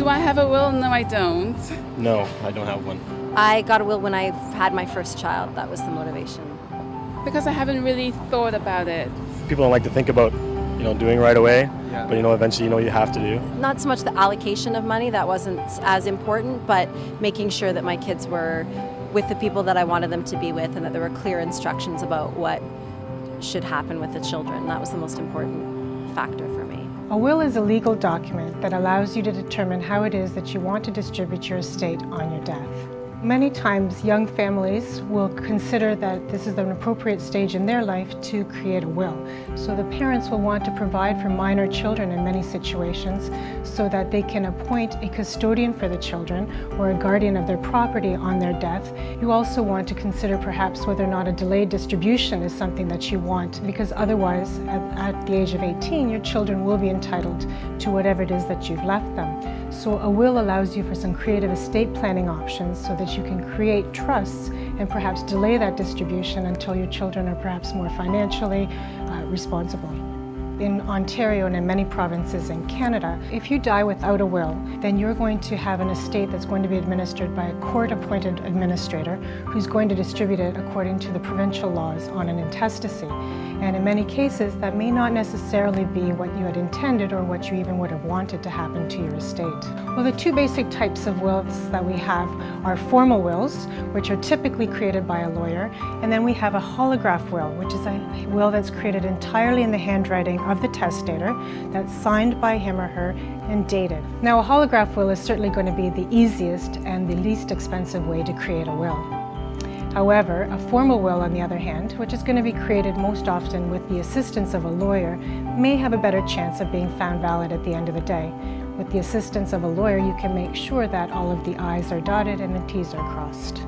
Do I have a will? No, I don't. No, I don't have one. I got a will when I had my first child. That was the motivation. Because I haven't really thought about it. People don't like to think about, doing right away, but eventually, you have to do. Not so much the allocation of money, that wasn't as important, but making sure that my kids were with the people that I wanted them to be with and that there were clear instructions about what should happen with the children. That was the most important factor for me. A will is a legal document that allows you to determine how it is that you want to distribute your estate on your death. Many times young families will consider that this is an appropriate stage in their life to create a will. So the parents will want to provide for minor children in many situations so that they can appoint a custodian for the children or a guardian of their property on their death. You also want to consider perhaps whether or not a delayed distribution is something that you want, because otherwise at the age of 18 your children will be entitled to whatever it is that you've left them. So a will allows you for some creative estate planning options so that you can create trusts and perhaps delay that distribution until your children are perhaps more financially responsible. In Ontario and in many provinces in Canada, if you die without a will, then you're going to have an estate that's going to be administered by a court-appointed administrator who's going to distribute it according to the provincial laws on an intestacy. And in many cases, that may not necessarily be what you had intended or what you even would have wanted to happen to your estate. Well, the two basic types of wills that we have are formal wills, which are typically created by a lawyer, and then we have a holograph will, which is a will that's created entirely in the handwriting of the testator, that's signed by him or her and dated. Now, a holograph will is certainly going to be the easiest and the least expensive way to create a will. However, a formal will, on the other hand, which is going to be created most often with the assistance of a lawyer, may have a better chance of being found valid at the end of the day. With the assistance of a lawyer, you can make sure that all of the I's are dotted and the T's are crossed.